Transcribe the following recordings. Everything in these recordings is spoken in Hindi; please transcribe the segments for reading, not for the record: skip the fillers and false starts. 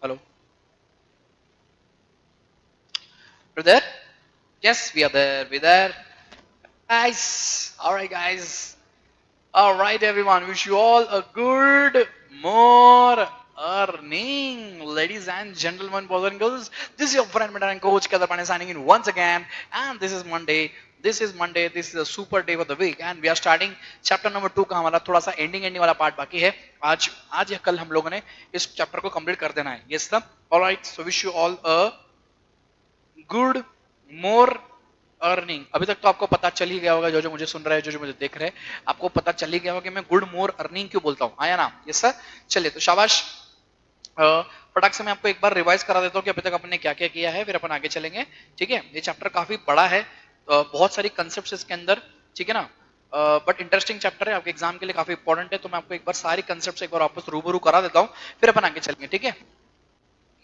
Hello. We're there? Yes, we are there. We're there. Nice. All right, guys. All right, everyone. Wish you all a good more earning, ladies and gentlemen, boys and girls. This is your friend, mentor, and coach Kedar Pandey signing in once again. And this is Monday. This is Monday. This is a super day of the week, and we are starting chapter number 2 का हमारा थोड़ा सा एंडिंग वाला पार्ट बाकी है. आज या कल हम लोगों ने इस चैप्टर को कंप्लीट कर देना है. Yes, sir. All right. So wish you all a good more earning. अभी तक तो आपको पता चल ही गया होगा, जो जो मुझे सुन रहे हैं, जो जो मुझे देख रहे हैं, आपको पता चल ही गया होगा कि मैं गुड मोर अर्निंग क्यों बोलता हूं. आया ना? Yes sir. चलिए तो शाबाश. फटाक से मैं आपको एक बार रिवाइज करा देता हूं कि अभी तक अपने क्या क्या किया है, फिर अपन आगे चलेंगे. ठीक है. ये चैप्टर काफी बड़ा है, बहुत सारी कंसेप्ट इसके अंदर. ठीक है ना? बट इंटरेस्टिंग चैप्टर है, आपके एग्जाम के लिए काफी इंपॉर्टेंट है. तो मैं आपको एक बार सारी कंसेप्ट एक बार वापस रूबरू करा देता हूं, फिर अपन आगे चलेंगे. ठीक है.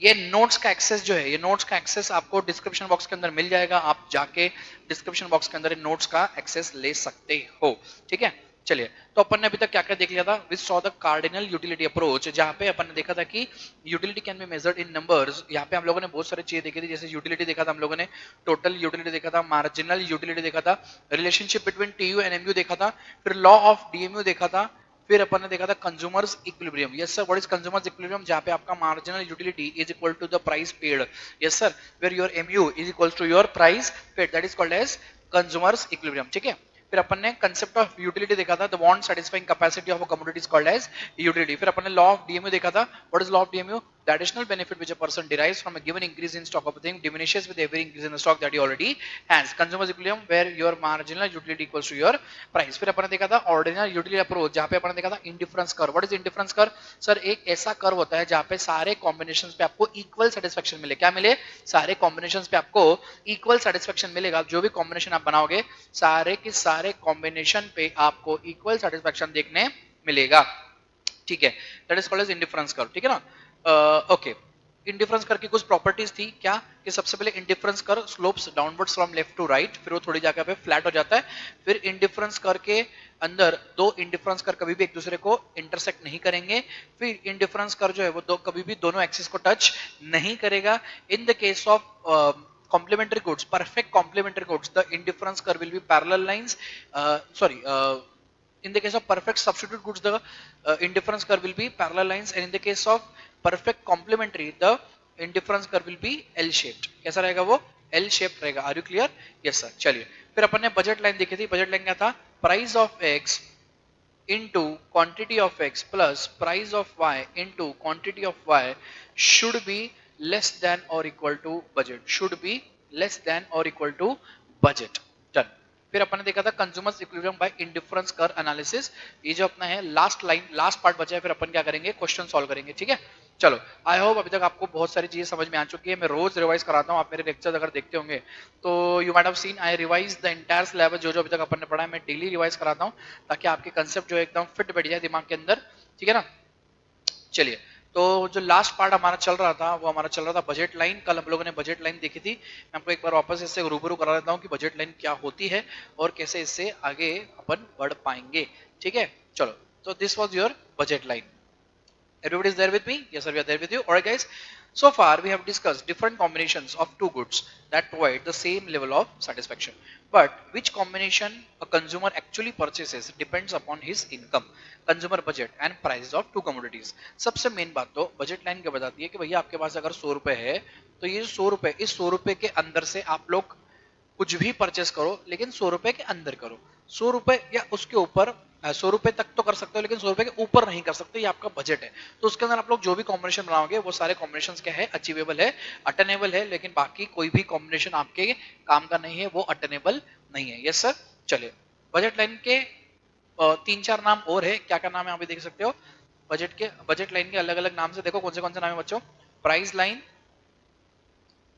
ये नोट्स का एक्सेस जो है, ये नोट्स का एक्सेस आपको डिस्क्रिप्शन बॉक्स के अंदर मिल जाएगा. आप जाके डिस्क्रिप्शन बॉक्स के अंदर इन नोट्स का एक्सेस ले सकते हो. ठीक है. चलिए तो अपन ने अभी तक क्या क्या देख लिया था. We saw the cardinal utility approach, जहां पे अपन ने देखा था कि utility can be measured in numbers. यहाँ पे हम लोगों ने बहुत सारी चीजें देखी थी, जैसे यूटिलिटी देखा था हम लोगों ने, टोटल यूटिलिटी देखा था, मार्जिनल यूटिलिटी देखा था, relationship between TU and MU देखा था, फिर लॉ ऑफ डीएमयू देखा था, फिर अपन ने देखा था consumer's equilibrium. Yes sir. What is consumer's equilibrium? जहां पे आपका marginal utility is equal to the price paid. Yes sir. Where your MU is equal to your price paid, that is called as consumer's equilibrium. ठीक है. फिर अपन ने कंसेप्ट ऑफ यूटिलिटी देखा था, the want satisfying capacity of a commodity is called as utility. फिर अपन ने लॉ ऑफ डीएमयू देखा था. What is law of DMU? The additional benefit which a person derives from a given increase in stock of a thing diminishes with every increase in the stock that he already has. Consumer's equilibrium, where your marginal utility equals to your price. फिर अपन ने देखा था ordinal utility approach, जहाँ पे अपन ने देखा था indifference curve. What is indifference curve? Sir एक ऐसा कर्व होता है जहाँ पे सारे कॉम्बिनेशंस पे आपको इक्वल सेटिस्फेक्शन मिले. क्या मिले? सारे कॉम्बिनेशंस पे आपको इक्वल सेटिस्फेक्शन मिलेगा. जो भी कॉम्बिनेशन आप बनाओगे, सारे के सारे कॉम्बिनेशन पे आपको इक्वल सेटिस्फेक्शन देखने मिलेगा. ठीक है. That is called as indifference curve. ठीक है ना? ओके. इंडिफरेंस कर की कुछ प्रॉपर्टीज थी क्या, कि सबसे पहले indifference curve slopes downwards from left to right, फिर वो थोड़ी जगह पे फ्लैट हो जाता है. फिर इंडिफरेंस कर के अंदर दो इंडिफरेंस कर कभी भी एक दूसरे को इंटरसेक्ट नहीं करेंगे. फिर इंडिफरेंस कर जो है वो दो कभी भी दोनों एक्सिस को टच नहीं करेगा. In the case of complementary goods, perfect complementary goods, the indifference curve will be parallel lines. In the case of perfect substitute goods, the indifference curve will be parallel lines, and in the case of perfect complementary, the indifference curve will be L shaped. कैसा रहेगा वो? L shaped रहेगा. Are you clear? Yes sir. चलिए फिर अपन ने बजट लाइन देखी थी. बजट लाइन क्या था? Price of x into quantity of x plus price of y into quantity of y should be less than or equal to budget. Should be less than or equal to budget. Done. फिर अपन ने देखा था consumer's equilibrium bye indifference curve analysis. ये जो अपना है लास्ट लाइन, लास्ट पार्ट बचा है, फिर अपन क्या करेंगे? क्वेश्चन सॉल्व करेंगे. ठीक है. चलो आई होप अभी तक आपको बहुत सारी चीजें समझ में आ चुकी है. मैं रोज रिवाइज कराता हूँ. आप मेरे लेक्चर अगर देखते होंगे तो you might have seen I revise the entire syllabus. जो जो अभी तक अपन ने पढ़ा है मैं डेली रिवाइज कराता हूँ, ताकि आपके कंसेप्ट जो है एकदम फिट बैठ जाए दिमाग के अंदर. ठीक है ना? चलिए तो जो लास्ट पार्ट हमारा चल रहा था, वो हमारा चल रहा था बजट लाइन. कल हम लोगों ने बजट लाइन देखी थी. मैं आपको एक बार वापस इससे रूबरू करा देता हूँ कि बजट लाइन क्या होती है और कैसे इससे आगे अपन बढ़ पाएंगे. ठीक है. चलो तो this was your budget line. Everybody is there with me? Yes sir, we are there with you. Alright guys, so far we have discussed different combinations of two goods that provide the same level of satisfaction, but which combination a consumer actually purchases depends upon his income, consumer budget and prices of two commodities. सबसे मेन बात तो बजट लाइन क्या बताती है कि भैया आपके पास अगर 100 रुपए है, तो ये 100 रुपए, इस 100 रुपए के अंदर से आप लोग कुछ भी परचेस करो, लेकिन 100 रुपए के अंदर करो. 100 रुपए या उसके ऊपर, 100 रुपए तक तो कर सकते हो, लेकिन 100 रुपए के ऊपर नहीं कर सकते. ये आपका बजट है. तो उसके अंदर आप लोग जो भी कॉम्बिनेशन बनाओगे, वो सारे कॉम्बिनेशन क्या है? अचीवेबल है, अटेनेबल है. लेकिन बाकी कोई भी कॉम्बिनेशन आपके काम का नहीं है, वो अटेनेबल नहीं है. Yes sir. चलिए बजट लाइन के 3-4 नाम और है. क्या क्या नाम है आप भी देख सकते हो. बजट लाइन के अलग अलग नाम से देखो कौन से नाम है बच्चों. Price line,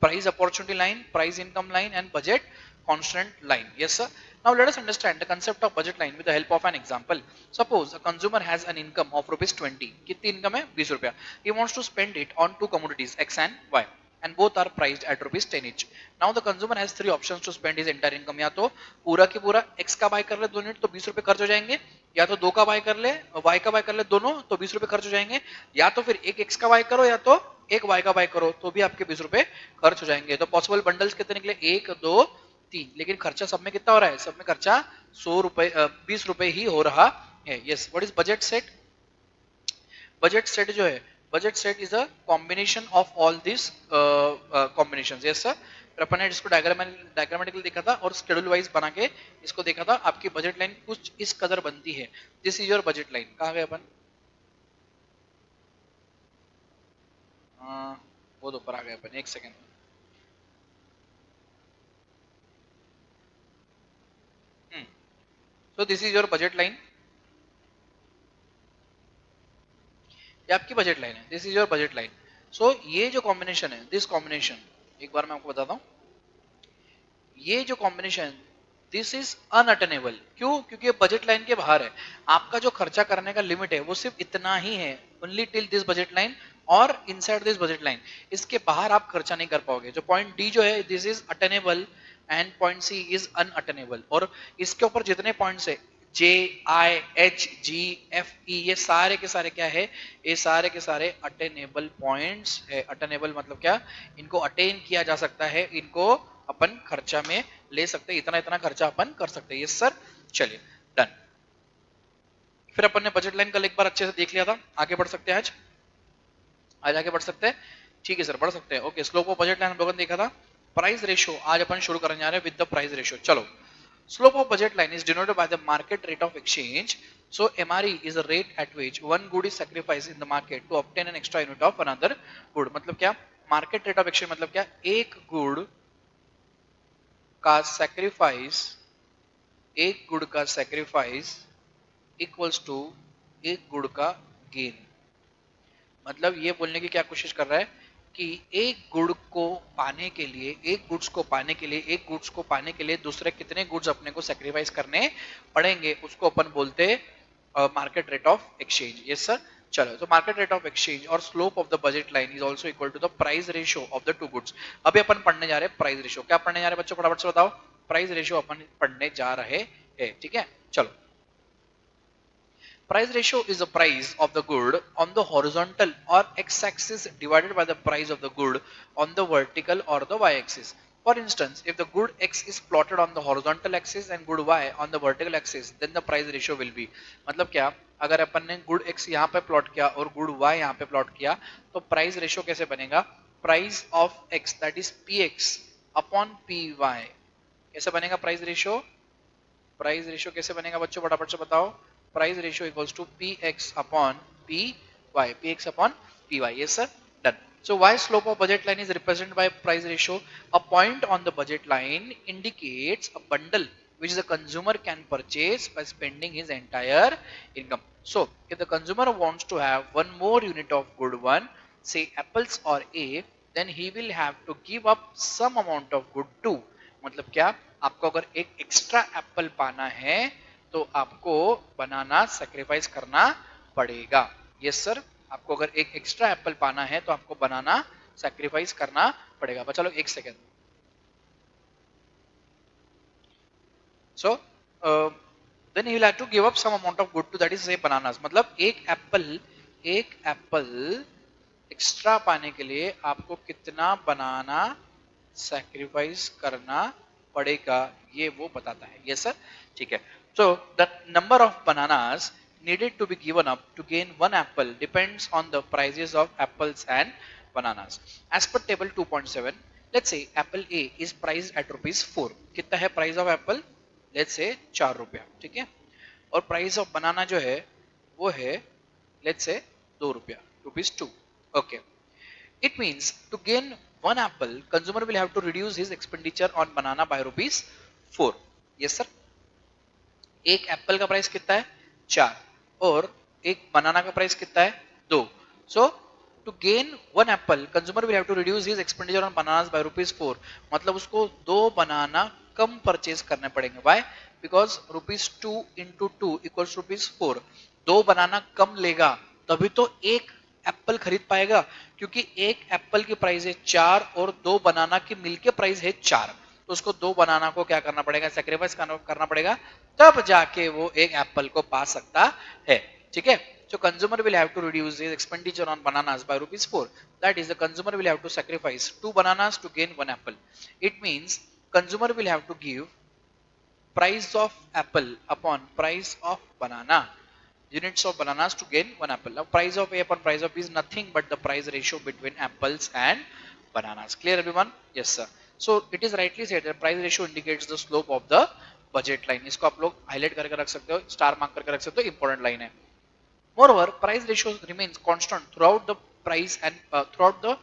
price opportunity line, price income line and budget constant line. Yes sir. Now let us understand the concept of budget line with the help of an example. Suppose a consumer has an income of rupees 20. कितनी income है? 20 रुपया. He wants to spend it on two commodities X and Y, and both are priced at rupees 10 each. Now the consumer has three options to spend his entire income. या तो पूरा की पूरा X का बाय कर ले 2 यूनिट तो 20 रुपए खर्च हो जाएंगे, या तो 2 का बाय कर ले, Y का बाय कर ले दोनों तो 20 रुपए खर्च हो जाएंगे, या तो फिर एक X का बाय करो या तो एक y का बाय करो तो भी आपके 20 रुपए खर्च हो जाएंगे। तो पॉसिबल बंडल्स कितने निकले, 1 2 3, लेकिन खर्चा सब में कितना हो रहा है, सब में खर्चा 100 रुपए 20 रुपए ही हो रहा है। Yes, what is budget set? Budget set जो है, budget set is a combination of all this combinations. Yes sir, फिर अपन ने इसको डायग्रामेटिकली देखा था और शेड्यूल वाइज बना के इसको देखा था। आपकी बजट लाइन कुछ इस कदर बनती है। This is your budget line. कहाँ गए अपन? वो तो ऊपर आ गए अपन, एक second. So this is your budget line, ये आपकी बजट लाइन है। This is your budget line. So ये जो कॉम्बिनेशन है, दिस कॉम्बिनेशन, एक बार मैं आपको बताता हूँ, ये जो कॉम्बिनेशन, दिस इज अनअटेनेबल। क्यों? क्योंकि ये बजट लाइन के बाहर है। आपका जो खर्चा करने का लिमिट है वो सिर्फ इतना ही है, only till this budget line और इनसाइड दिस बजट लाइन। इसके बाहर आप खर्चा नहीं कर पाओगे। जो पॉइंट डी जो है, this is attainable and point C is unattainable. और इसके ऊपर जितने पॉइंट्स है, जे I H G F E, ये सारे के सारे क्या है, ये सारे के सारे अटेनेबल पॉइंट्स है। अटेनेबल मतलब क्या? इनको अटेन किया जा सकता है, इनको अपन खर्चा में ले सकते हैं, इतना इतना खर्चा अपन कर सकते हैं। यस सर, चलिए डन। फिर अपन ने बजट लाइन कल एक बार अच्छे से देख लिया था। आगे बढ़ सकते हैं आज, आज आगे बढ़ सकते हैं। ठीक है सर, बढ़ सकते हैं। Okay, slope of budget line हम लोगों ने देखा था। प्राइस रेशियो आज अपन शुरू करने जा रहे हैं विद द प्राइस रेशियो। चलो, slope of budget line is denoted by the market rate of exchange. So MRE is a rate at which one good is sacrificed in the market to obtain an extra unit of another good. मतलब क्या? मार्केट रेट ऑफ एक्सचेंज मतलब क्या? एक गुड का सैक्रिफाइस, एक गुड का सैक्रिफाइस इक्वल्स टू एक गुड का गेन। मतलब ये बोलने की क्या कोशिश कर रहा है कि एक गुड को पाने के लिए, एक गुड्स को पाने के लिए, एक गुड्स को पाने के लिए दूसरे कितने गुड्स अपने को सैक्रिफाइस करने पड़ेंगे, उसको अपन बोलते हैं market rate of exchange. Yes sir, चलो। तो मार्केट रेट ऑफ एक्सचेंज और slope of the budget line is also equal to the price ratio of the two goods. अभी अपन पढ़ने जा रहे हैं प्राइस रेशियो। क्या पढ़ने जा रहे हैं बच्चों, फटाफट से बताओ। प्राइस रेशियो अपन पढ़ने जा रहे हैं, ठीक है। चलो, price ratio is the price of the good on the horizontal or x-axis divided by the price of the good on the vertical or the y-axis. For instance, if the good x is plotted on the horizontal axis and good y on the vertical axis, then the price ratio will be। मतलब क्या? अगर अपन ने good x यहाँ पे प्लॉट किया और good y यहाँ पे प्लॉट किया तो प्राइस रेशियो कैसे बनेगा? Price of x that is px upon py। कैसे बनेगा प्राइस रेशियो? प्राइस रेशियो कैसे बनेगा बच्चों, फटाफट से बताओ। Price ratio equals to px upon py, px upon py। yes sir, done. So why slope of budget line is represented by price ratio? A point on the budget line indicates a bundle which the consumer can purchase by spending his entire income. So if the consumer wants to have one more unit of good one, say apples or a, then he will have to give up some amount of good too. मतलब क्या? आपको अगर एक एक्स्ट्रा एप्पल पाना है तो आपको बनाना सैक्रिफाइस करना पड़ेगा। यस सर, आपको अगर एक एक्स्ट्रा एप्पल पाना है तो आपको बनाना सैक्रिफाइस करना पड़ेगा। चलो एक second. So then you will have to give up some amount of good two, that is say bananas. मतलब एक एप्पल एक्स्ट्रा पाने के लिए आपको कितना बनाना सैक्रिफाइस करना पड़ेगा, ये वो बताता है। यस सर, ठीक है। So the number of bananas needed to be given up to gain one apple depends on the prices of apples and bananas. As per table 2.7, let's say apple A is priced at ₹4। कितना है price of Apple? Let's say 4 रुपया, ठीक है। और प्राइस ऑफ बनाना जो है वो है लेट्स से 2 रुपया, ₹2। Okay, it means to gain one apple, consumer will have to reduce his expenditure on banana by ₹4। yes sir, एक एप्पल का प्राइस कितना है? 4, और एक बनाना का प्राइस कितना है? 2। So to gain one apple, consumer will have to reduce his expenditure on bananas by ₹4। मतलब उसको 2 बनाना कम परचेज करने पड़ेंगे। Why? Because ₹2 into 2 equals ₹4। 2 banana कम लेगा तभी तो एक एप्पल खरीद पाएगा, क्योंकि एक एप्पल की प्राइस है 4 और 2 बनाना की मिलके प्राइस है 4। तो उसको 2 बनाना को क्या करना पड़ेगा? सैक्रिफाइस करना पड़ेगा, तब जाके वो एक एप्पल को पा सकता है। ठीक है, So consumer will have to reduce his expenditure on bananas by rupees 4. That is, the consumer will have to sacrifice 2 bananas to gain 1 apple. It means consumer will have to give price of apple upon price of banana, units of bananas to gain 1 apple. Now price of A upon price of B is nothing but the price ratio between apples and bananas. Clear everyone? Yes sir. So it is rightly said that price ratio indicates the slope of the budget line. इसको आप लोग highlight करके रख सकते हो, star mark करके रख सकते हो, important line है. Moreover, price ratio remains constant throughout the price and throughout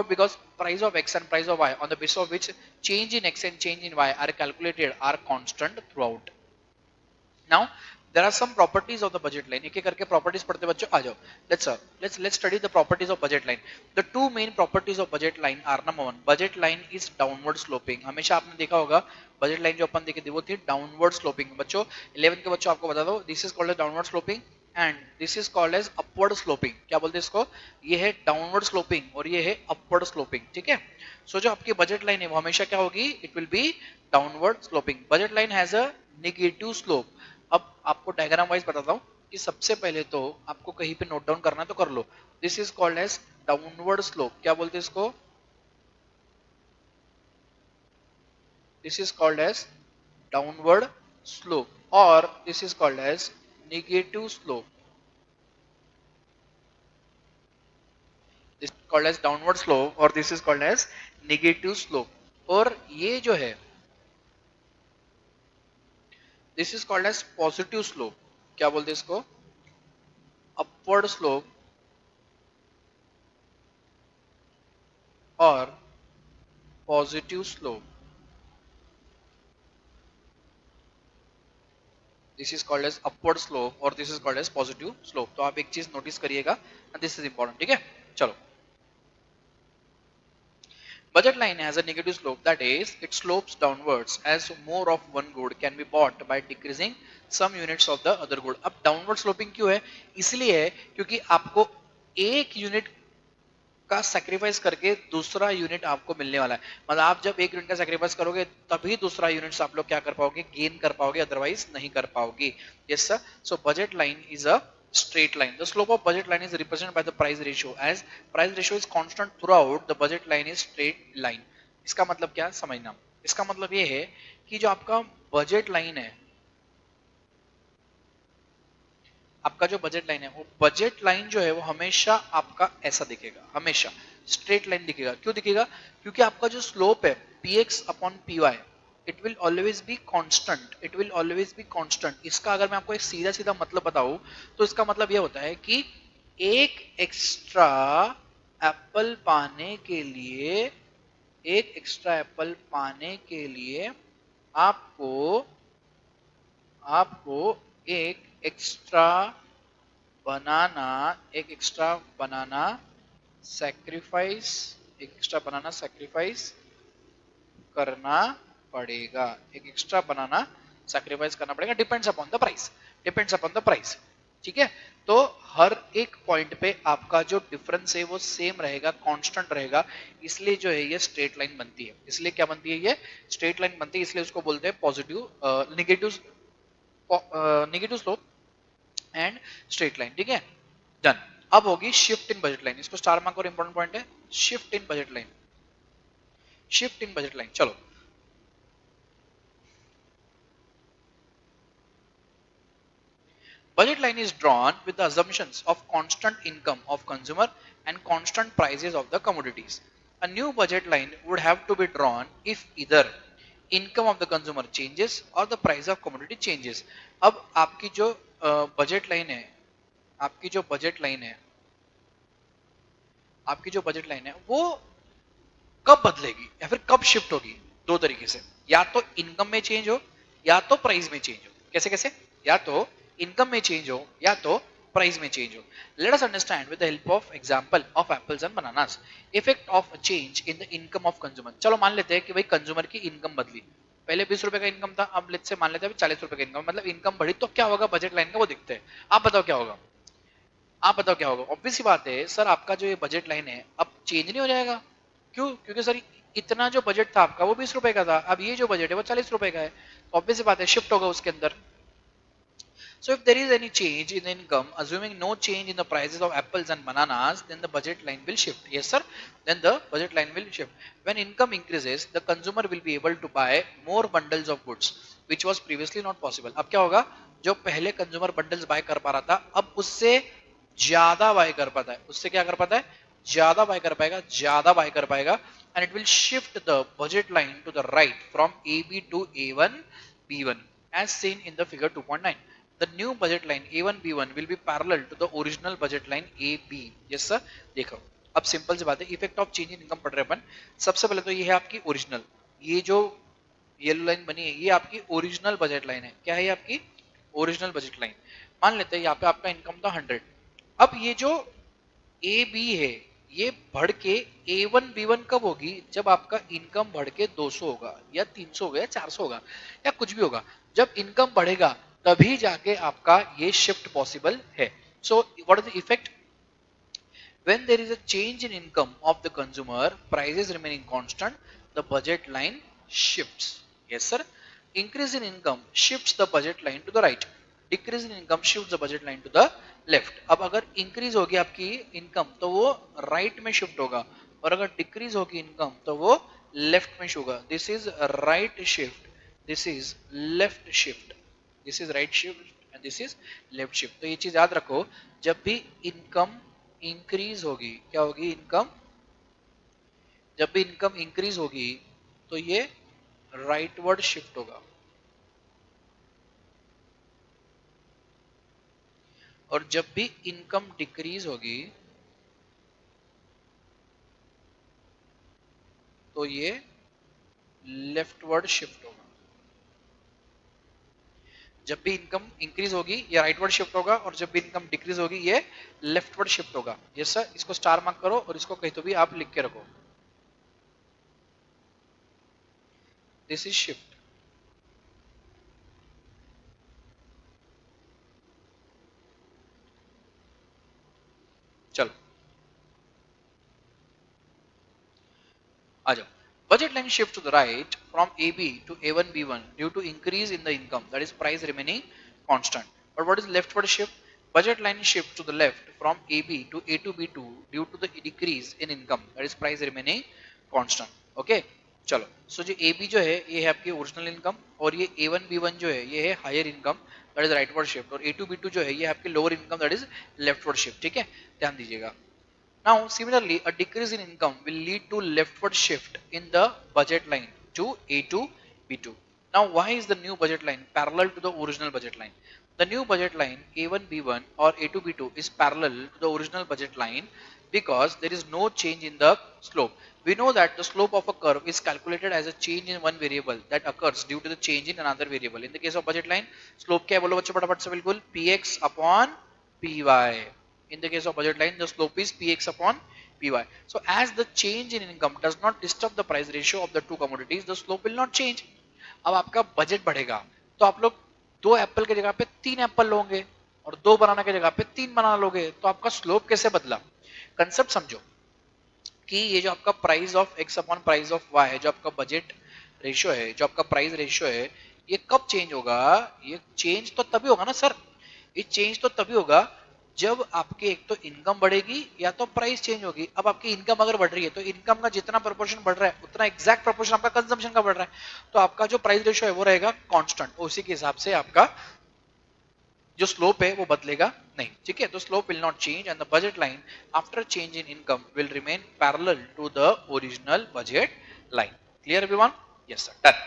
because price of x and price of y on the basis of which change in x and change in y are calculated are constant throughout. Now there are some properties of the budget line. एक एक करके properties पढ़ते बच्चों आ जाओ. Let's study the properties of budget line. The two main properties of budget line are number one, budget line is downward sloping. हमेशा आपने देखा होगा budget line जो अपन देखी थी वो थी downward sloping. बच्चों 11th के बच्चों आपको बता दो, this is called as downward sloping and this is called as upward sloping. क्या बोलते हैं इसको? ये है downward sloping और ये है upward sloping. ठीक है? So जो आपकी budget line है वो हमेशा क्या होगी? It will be downward sloping. Budget line has a negative slope. अब आपको डायग्राम वाइज बताता हूँ कि सबसे पहले तो आपको कहीं पे नोट डाउन करना है तो कर लो. This is called as downward slope. क्या बोलते हैं इसको? This is called as downward slope और this is called as negative slope. This is called as downward slope और this is called as negative slope. और ये जो है this is called as positive slope. क्या बोलते हैं इसको? अपवर्ड स्लोप और positive slope. This is called as upward slope और this is called as positive slope. तो आप एक चीज नोटिस करिएगा, दिस इज इंपॉर्टेंट. ठीक है, चलो. Budget line has a negative slope, that is, it slopes downwards as more of one good can be bought by decreasing some units of the other good. अब downward sloping क्यों है? इसलिए है क्योंकि आपको एक यूनिट का सैक्रिफाइस करके दूसरा यूनिट आपको मिलने वाला है. मतलब आप जब एक यूनिट का सैक्रिफाइस करोगे तभी दूसरा यूनिट आप लोग क्या कर पाओगे? गेन कर पाओगे, अदरवाइज नहीं कर पाओगे. Yes sir. So budget line is a straight line. The slope of budget line is represented by the price ratio. As price ratio is constant throughout, the budget line is straight line. इसका मतलब क्या समझना? इसका मतलब ये है कि जो आपका बजट लाइन है, आपका जो बजट लाइन है वो बजट लाइन जो है वो हमेशा आपका ऐसा दिखेगा, हमेशा स्ट्रेट लाइन दिखेगा. क्यों दिखेगा? क्योंकि आपका जो स्लोप है px upon py it will always be constant. It will always be constant. इसका अगर मैं आपको एक सीधा सीधा मतलब बताऊं तो इसका मतलब यह होता है कि एक एक्स्ट्रा एप्पल पाने के लिए, एक एक्स्ट्रा एप्पल पाने के लिए आपको एक एक्स्ट्रा बनाना सैक्रिफाइस करना पड़ेगा. एक एक्स्ट्रा बनाना सैक्रिफाइस करना पड़ेगा. Depends upon the price. ठीक है, तो हर एक पॉइंट पे आपका जो डिफरेंस है वो सेम रहेगा, कांस्टेंट रहेगा. इसलिए जो है ये स्ट्रेट लाइन बनती है. इसलिए क्या बनती है? ये स्ट्रेट लाइन बनती है. इसलिए उसको बोलते हैं positive negative slope and straight line. ठीक है, डन. अब होगी शिफ्ट इन बजट लाइन. इसको स्टार मार्क और इंपॉर्टेंट पॉइंट है, shift in budget line. Shift in budget line. चलो, budget line is drawn with the assumptions of constant income of consumer and constant prices of the commodities. A new budget line would have to be drawn if either income of the consumer changes or the price of commodity changes. अब आपकी जो बजट लाइन है, आपकी जो बजट लाइन है वो कब बदलेगी या फिर कब शिफ्ट होगी? दो तरीके से, या तो इनकम में चेंज हो या तो प्राइस में चेंज हो. कैसे कैसे? या तो इनकम में चेंज हो या तो प्राइस में चेंज हो. Let us understand with the help of example of apples and bananas effect of change in the income of consumer. चलो मान लेते हैं कि भाई कंज्यूमर की इनकम बदली. पहले 20 रुपए का इनकम था, अब लेट्स से मान लेते हैं 40 रुपए का इनकम, मतलब इनकम बढ़ी. तो क्या होगा बजट लाइन का? वो दिखते हैं. आप बताओ क्या होगा? ऑब्वियस सी बात है सर, आपका जो ये बजट लाइन है अब चेंज नहीं हो जाएगा. क्यों? क्योंकि सर इतना जो बजट था आपका वो 20 रुपए का था, अब ये जो बजट है वो 40 रुपए का है. ऑब्वियस सी बात है शिफ्ट होगा उसके अंदर. So if there is any change in the income, assuming no change in the prices of apples and bananas, then the budget line will shift. Yes, sir. Then the budget line will shift. When income increases, the consumer will be able to buy more bundles of goods, which was previously not possible. अब क्या होगा? जो पहले कंज्यूमर बंडल्स बाय कर पा रहा था, अब उससे ज्यादा बाय कर पाता है. उससे क्या कर पाता है? ज्यादा बाय कर पाएगा, ज्यादा बाय कर पाएगा, and it will shift the budget line to the right from AB to A1 B1 as seen in the figure 2.9. The new budget line A1 B1 will be parallel to the original budget line AB. Yes sir. देखो अब सिंपल सी बात है, effect of change in income पढ़ रहे अपन. सबसे पहले तो ये है आपकी ओरिजिनल, ये जो येलो लाइन बनी है ये आपकी ओरिजिनल बजट लाइन है. क्या है ये आपकी ओरिजिनल बजट लाइन. मान लेते हैं यहाँ पे आपका इनकम था 100. अब ये जो ए बी है ये बढ़ के A1 B1 कब होगी? जब आपका इनकम बढ़ के 200 होगा या 300 होगा या 400 होगा या कुछ भी होगा. जब इनकम बढ़ेगा तभी जाके आपका ये शिफ्ट पॉसिबल है. So what is the effect? When there is a change in income of the consumer, prices remaining constant, the budget line shifts. Yes, sir. Increase in income shifts the budget line to the right. Decrease in income shifts the budget line to the left. अब अगर increase होगी आपकी income तो वो right में shift होगा, और अगर decrease होगी income तो वो left में shift होगा. This is right shift. This is left shift. This is right shift and this is left shift. तो ये चीज याद रखो, जब भी income इंक्रीज होगी, क्या होगी? इनकम, जब भी इनकम इंक्रीज होगी तो ये राइटवर्ड शिफ्ट होगा, और जब भी इनकम डिक्रीज होगी तो ये लेफ्टवर्ड शिफ्ट होगा. जब भी इनकम इंक्रीज होगी ये राइटवर्ड शिफ्ट होगा, और जब भी इनकम डिक्रीज होगी ये लेफ्टवर्ड शिफ्ट होगा. Yes sir. इसको स्टार मार्क करो और इसको कहीं तो भी आप लिख के रखो. This is shift. चलो आ जाओ. Budget line shift to the right from AB to A1 B1 due to increase in the income, that is price remaining constant. But what is leftward shift? Budget line shift to the left from AB to A2 B2 due to the decrease in income, that is price remaining constant. Okay. चलो. सो जो AB जो है ये है आपकी ओरिजिनल इनकम, और ये A1 B1 जो है ये है higher income, that is rightward shift, और A2 B2 जो है ये है आपकी lower income, that is leftward shift. ठीक है, ध्यान दीजिएगा. Now, similarly, a decrease in income will lead to leftward shift in the budget line to A2, B2. Now, why is the new budget line parallel to the original budget line? The new budget line A1, B1 or A2, B2 is parallel to the original budget line because there is no change in the slope. We know that the slope of a curve is calculated as a change in one variable that occurs due to the change in another variable. In the case of budget line, slope क्या है बोलो बच्चों फटाफट से बिल्कुल? Px upon Py. In the case of budget line, the slope is Px upon Py. So as the change in income does not disturb the price ratio of the two commodities, the slope will not change. अब आपका बजट बढ़ेगा तो आप लोग 2 एप्पल की जगह पे 3 एप्पल लोगे, और 2 बनाना की जगह पे 3 बनाना लोगे, तो आपका स्लोप कैसे बदला? कंसेप्ट समझो कि ये जो आपका price of X upon price of Y है, जो आपका बजट रेशियो है, जो आपका प्राइस रेशियो है, ये कब चेंज होगा? ये चेंज तो तभी होगा ना सर, ये चेंज तो तभी होगा जब आपके एक तो इनकम बढ़ेगी या तो प्राइस चेंज होगी. अब आपकी इनकम अगर बढ़ रही है तो इनकम का जितना प्रोपोर्शन बढ़ रहा है उतना एग्जैक्ट प्रोपोर्शन आपका कंजम्पशन का बढ़ रहा है, तो आपका जो प्राइस रेशियो है वो रहेगा कांस्टेंट. उसी के हिसाब से आपका जो स्लोप है वो बदलेगा नहीं. ठीक है, तो slope will not change and the budget line after change in income will remain parallel to the original budget line. Clear everyone? Yes sir, done.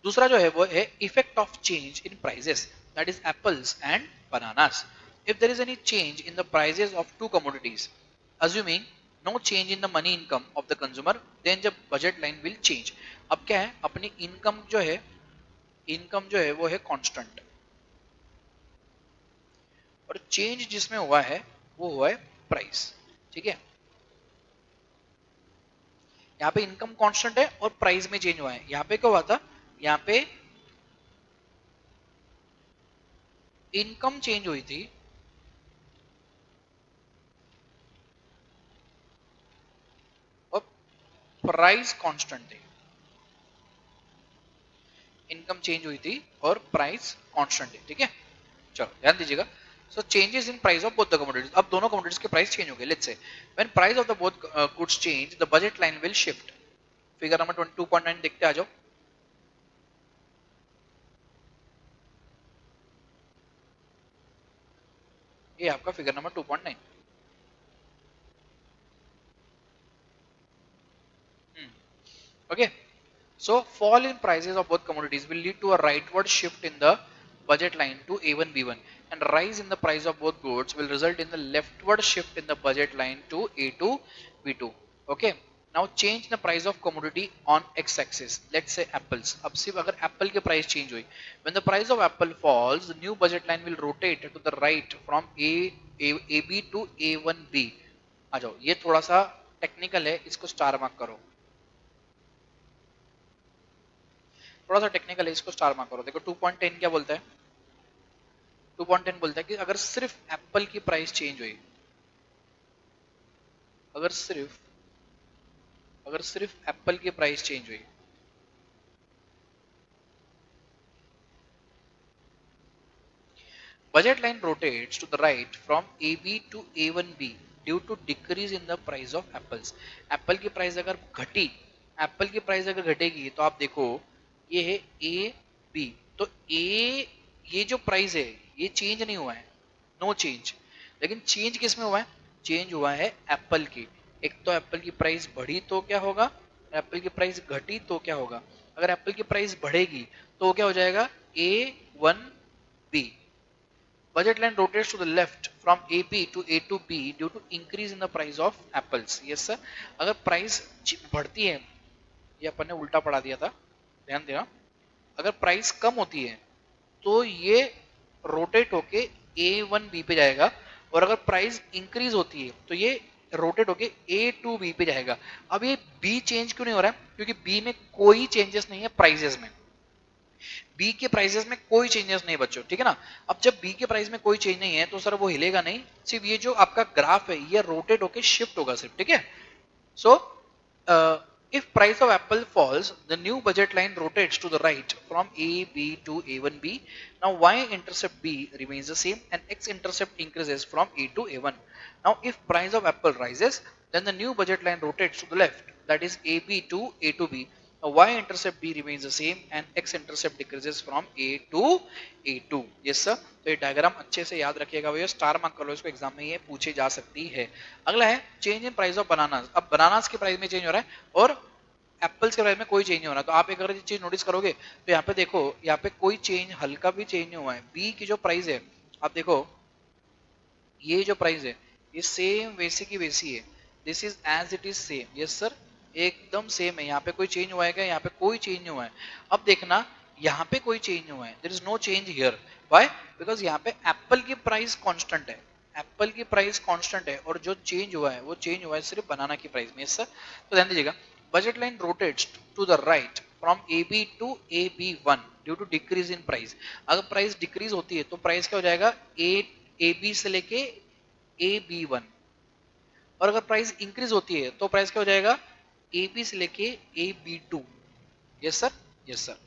दूसरा जो है वो है effect of change in prices, that is apples and bananas. If there is any change in the prices of two commodities, assuming no change in the money income of the consumer, then the budget line will change. अब क्या है, अपनी इनकम जो है, इनकम जो है वो है कांस्टेंट, और चेंज जिसमें हुआ है वो हुआ है प्राइस. ठीक है, यहाँ पे इनकम कांस्टेंट है और प्राइस में चेंज हुआ है. यहाँ पे क्या हुआ था? यहाँ पे इनकम चेंज हुई थी और प्राइस कांस्टेंट थी. इनकम चेंज हुई थी और प्राइस कांस्टेंट है, ठीक है। चलो ध्यान दीजिएगा। So changes in price of both the commodities, अब दोनों कमोडिटीज के प्राइस चेंज हो गए। Let's say when price of the both goods change the budget line will shift. Figure number 22.9 देखते आ जाओ। ये आपका figure number 2.9। Okay. So fall in prices of both commodities will lead to a rightward shift in the budget line to A1 B1, and rise in the price of both goods will result in the leftward shift in the budget line to A2 B2. Okay. Now change the price of commodity on x-axis. Let's say apples. अब सिर्फ अगर apple के price change हुई, when the price of apple falls, the new budget line will rotate to the right from AB to A1B. आ जाओ, ये थोड़ा सा टेक्निकल है, इसको स्टार मार्क करो। थोड़ा सा टेक्निकल है, इसको स्टार मार्क करो। देखो 2.10 क्या बोलता है, 2.10 बोलता है कि अगर सिर्फ एप्पल की प्राइस चेंज हुई, अगर सिर्फ एप्पल की प्राइस चेंज हुई, budget line rotates to the right from AB to A1B due to decrease in the price of apples. Apple की प्राइस अगर घटी, एप्पल की प्राइस अगर घटेगी तो आप देखो ये है ए बी, तो ए, ये जो प्राइस है ये चेंज नहीं हुआ है, नो चेंज। लेकिन चेंज किस में हुआ है, चेंज हुआ है एप्पल की। एक तो एप्पल की प्राइस बढ़ी तो क्या होगा, एप्पल की प्राइस घटी तो क्या होगा। अगर एप्पल की प्राइस बढ़ेगी तो क्या हो जाएगा, A1B। Budget line rotates to the left from AP to A to B due to increase in the price of apples. Yes sir. अगर प्राइस बढ़ती है, ये अपन ने उल्टा पढ़ा दिया था, ध्यान देना। अगर प्राइस कम होती है तो ये रोटेट होके A1B पे जाएगा, और अगर प्राइस इंक्रीज होती है तो ये रोटेट होके A2B पे जाएगा। अब ये B चेंज क्यों नहीं हो रहा है, क्योंकि B में कोई चेंजेस नहीं है प्राइजेस में। बी के प्राइसेस में कोई चेंजेस नहीं बच्चों, ठीक है ना। अब जब बी के प्राइस में कोई चेंज नहीं है तो सर वो हिलेगा नहीं, सिर्फ ये जो आपका ग्राफ है ये रोटेट होके शिफ्ट होगा सिर्फ, ठीक है। सो if price of apple falls, the new budget line rotates to the right from A B to A1B. Now y intercept B remains the same and x intercept increases from A to A1. Now if price of apple rises, then the new budget line rotates to the left, that is AB to A to B. y-intercept b remains the same and x-intercept decreases from a to a2. yes sir. तो ये डायग्राम अच्छे से याद रखिएगा भैया, स्टार मार्क कर लो इसको, एग्जाम में ये पूछे जा सकती है। अगला है change in price of bananas. अब बनानास के प्राइस में चेंज हो रहा है और एप्पल्स के प्राइस में कोई चेंज नहीं हो रहा। तो आप एक अगर ये चीज नोटिस करोगे तो यहाँ पे देखो, यहाँ पे कोई चेंज, हल्का भी चेंज नहीं हुआ है। बी की जो प्राइस है आप देखो, ये जो प्राइस है ये सेम वैसे की वैसी है, this is as it is same. Yes sir, एकदम सेम है, यहाँ पे कोई चेंज हुआ है क्या, यहाँ पे कोई चेंज नहीं हुआ है। अब देखना यहाँ पे कोई चेंज नहीं हुआ है, there is no change here. Why, because यहाँ पे एप्पल की प्राइस कांस्टेंट है, एप्पल की प्राइस कांस्टेंट है, और जो चेंज हुआ है वो चेंज हुआ है सिर्फ बनाना की प्राइस में। यस सर, तो ध्यान दीजिएगा, budget line rotates to the right from AB to AB1 due to decrease in price. अगर प्राइस डिक्रीज होती है तो प्राइस क्या हो जाएगा, AB से लेके AB1, और अगर प्राइस इंक्रीज होती है तो प्राइस क्या हो जाएगा, AB से लेके AB2। Yes sir, yes sir.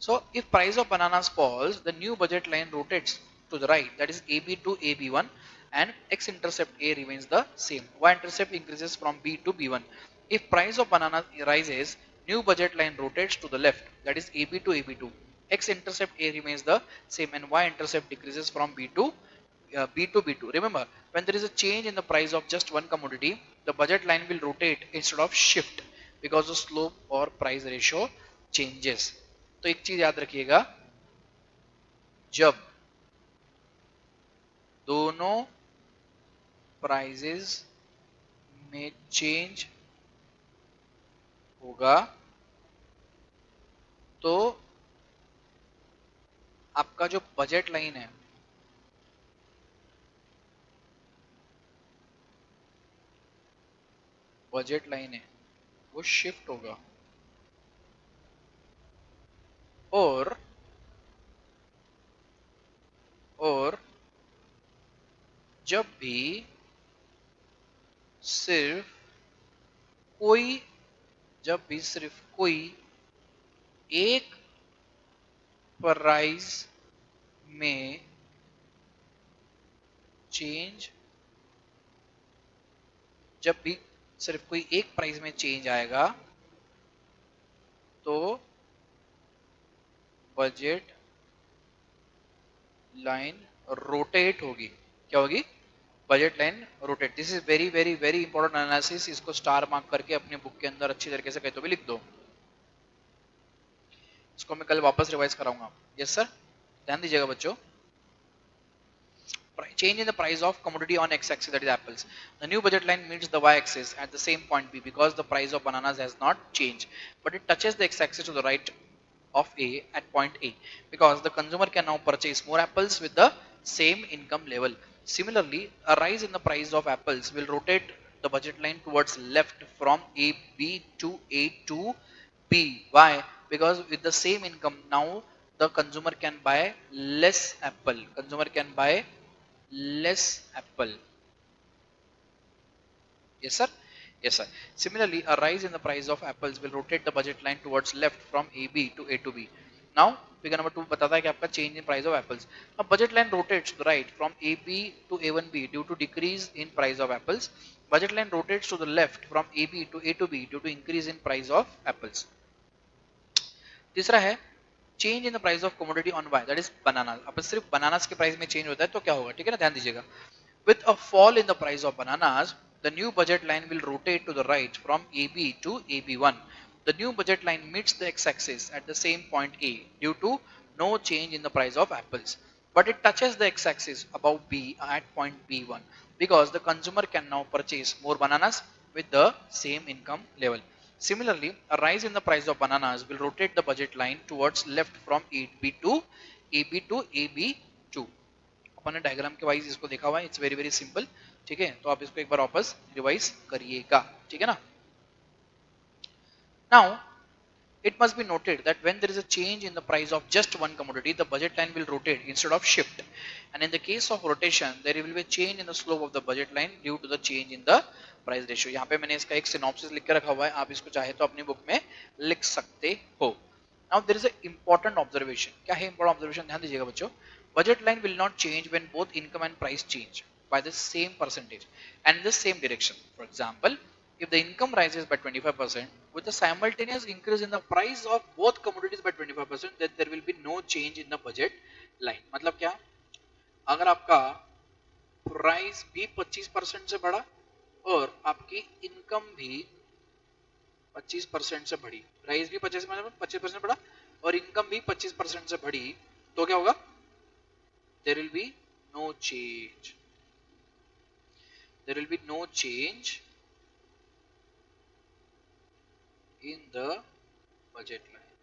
So if price of bananas falls, the new budget line rotates to the right, that is AB to AB1, and x-intercept A remains the same. Y-intercept increases from B to B1. If price of bananas rises, new budget line rotates to the left, that is AB to AB2. X-intercept A remains the same and Y-intercept decreases from B to B2. Remember, when there is a change in the price of just one commodity, the budget line will rotate instead of shift because the slope or price ratio changes. तो एक चीज याद रखिएगा, जब दोनों प्राइजेस में चेंज होगा तो आपका जो बजट लाइन है वो शिफ्ट होगा, और जब भी सिर्फ कोई एक प्राइस में चेंज, जब भी सिर्फ कोई एक प्राइस में चेंज आएगा तो बजट लाइन रोटेट होगी। क्या होगी? Budget line rotate. This is very very very important analysis. इसको स्टार मार्क करके अपने बुक के अंदर अच्छी तरीके से कहीं तो भी लिख दो। इसको मैं कल वापस रिवाइज कराऊंगा। यस सर, ध्यान दीजिएगा बच्चों। Change in the price of commodity on x-axis, that is apples. The new budget line meets the y-axis at the same point B because the price of bananas has not changed, but it touches the x-axis to the right of A at point A because the consumer can now purchase more apples with the same income level. Similarly, a rise in the price of apples will rotate the budget line towards left from AB to A to B. Why? Because with the same income now the consumer can buy less apple. Consumer can buy less apple. Yes sir, yes sir. Similarly, a rise in the price of apples will rotate the budget line towards left from AB to A to B. Now figure number 2 बताता है कि आपका change in price of apples. Now budget line rotates to the right from AB to A1B due to decrease in price of apples. Budget line rotates to the left from AB to A to B due to increase in price of apples. तीसरा है change in the price of commodity on Y, that is banana. अब सिर्फ बनानास के प्राइस में चेंज होता है तो क्या होगा, ठीक है ना, ध्यान दीजिएगा। With a fall in the price of bananas, the new budget line will rotate to the right from AB to AB1. The new budget line meets the x-axis at the same point A due to no change in the price of apples. But it touches the x-axis above B at point B1 because the consumer can now purchase more bananas with the same income level. Similarly, a rise in the price of bananas will rotate the budget line towards left from AB to AB2. अपन ने डायग्राम के वाइज इसको देखा हुआ है। इट्स वेरी वेरी सिंपल, ठीक है। तो आप इसको एक बार वापस रिवाइज करिएगा, ठीक है ना। Now it must be noted that when there is a change in the price of just one commodity, the budget line will rotate instead of shift. And in the case of rotation, there will be a change in the slope of the budget line due to the change in the price ratio. यहाँ पे मैंने इसका एक synopsis लिख के रखा हुआ है, आप इसको चाहे तो अपनी बुक में लिख सकते हो। Now there is an important observation. क्या है important observation? ध्यान दीजिएगा बच्चों। Budget line will not change when both income and price change by the same percentage and in the same direction. For example, if the income rises by 25% with a simultaneous increase in the price of both commodities by 25%, then there will be no change in the budget line. मतलब क्या, अगर आपका प्राइस भी 25% से बढ़ा और आपकी इनकम भी 25% से बढ़ी, प्राइस भी 25% बढ़ा और इनकम भी 25% से बढ़ी, तो क्या होगा? There will be no change. There will be no change in the budget line.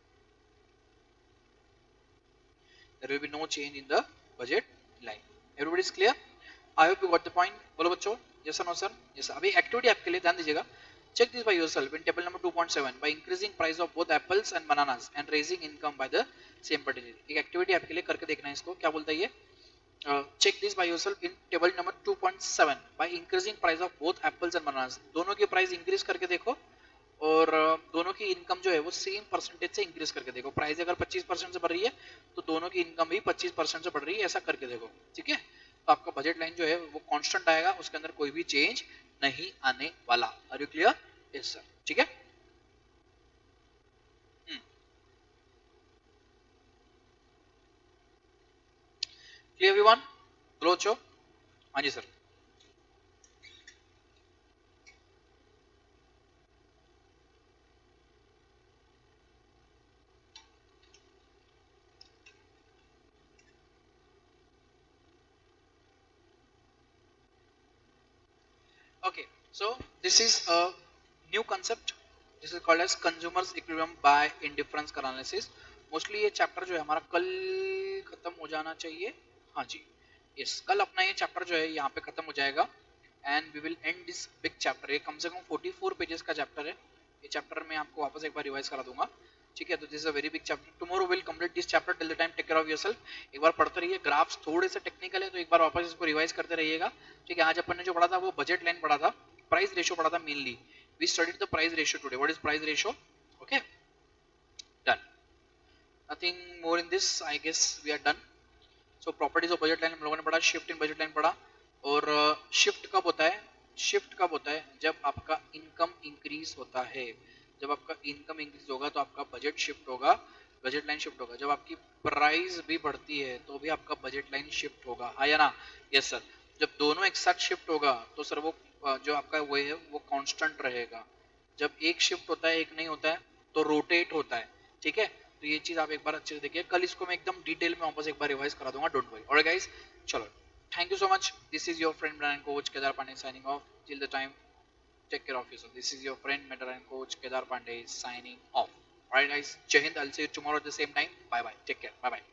There will be no change in the budget line. Everybody is clear? I hope you got the point. बोलो बच्चों, yes or no sir? Yes sir. अभी एक्टिविटी आपके लिए, ध्यान दीजिएगा। Check this by yourself in table number 2.7 by increasing price of both apples and bananas and raising income by the same percentage. एक एक्टिविटी आपके लिए करके देखना है इसको, क्या बोलता है ये? Check this by yourself in table number 2.7 by increasing price of both apples and bananas. दोनों की प्राइस इंक्रीज करके देखो और दोनों की इनकम जो है वो सेम परसेंटेज से इंक्रीज करके देखो। प्राइस अगर 25% से बढ़ रही है तो दोनों की इनकम भी 25% से बढ़ रही है, ऐसा करके देखो, ठीक है। तो आपका बजट लाइन जो है वो कांस्टेंट आएगा, उसके अंदर कोई भी चेंज नहीं आने वाला। Are you clear? Yes sir, ठीक है। Clear everyone? ग्लोचो, हाँ जी sir. Okay, so this is a new concept. This is called as consumers equilibrium by indifference analysis. Mostly ये चैप्टर जो है हमारा कल खत्म हो जाना चाहिए। हाँ जी, यस, कल अपना ये चैप्टर जो है यहाँ पे खत्म हो जाएगा and we will end this big chapter. ये कम से कम 44 पेजेस का चैप्टर है। ये चैप्टर मैं आपको वापस एक बार रिवाइज करा दूंगा, ठीक है। तो this is a very big chapter. Tomorrow will complete this chapter, till the time take care of yourself. एक बार पढ़ते रहिए। ग्राफ्स थोड़े से टेक्निकल है तो एक बार वापस इसको रिवाइज करते रहिएगा, ठीक है। आज अपन ने जो पढ़ा था वो बजट लाइन पढ़ा था, प्राइस रेशियो पढ़ा था mainly. We studied the price ratio today. What is price ratio? Okay, done. Nothing more in this, I guess we are done. So properties of budget line हम लोगों ने पढ़ा, शिफ्ट इन बजट लाइन पढ़ा. और शिफ्ट कब होता है, शिफ्ट कब होता है जब आपका इनकम इंक्रीज होता है. जब आपका इनकम इंक्रीज होगा तो आपका बजट शिफ्ट होगा, बजट लाइन शिफ्ट होगा. जब आपकी प्राइस भी बढ़ती है तो भी आपका बजट लाइन शिफ्ट होगा, हाँ या ना. Yes sir. जब दोनों एक साथ शिफ्ट होगा तो सर वो जो आपका वो है वो कांस्टेंट रहेगा. जब एक शिफ्ट होता है एक नहीं होता है तो रोटेट होता है. ठीक है, तो ये चीज आप एक बार अच्छे से देखिए. कल इसको मैं एकदम डिटेल में वापस एक बार रिवाइज करा दूंगा, डोंट वरी. ऑलराइट गाइस, चलो. Thank you so much. This is your friend brand coach Kedar Pandey signing off. Till the time, take care of yourself. This is your friend, mentor, and coach Kedar Pandey signing off. Alright, guys. Jai Hind. I'll see you tomorrow at the same time. Bye bye. Take care. Bye bye.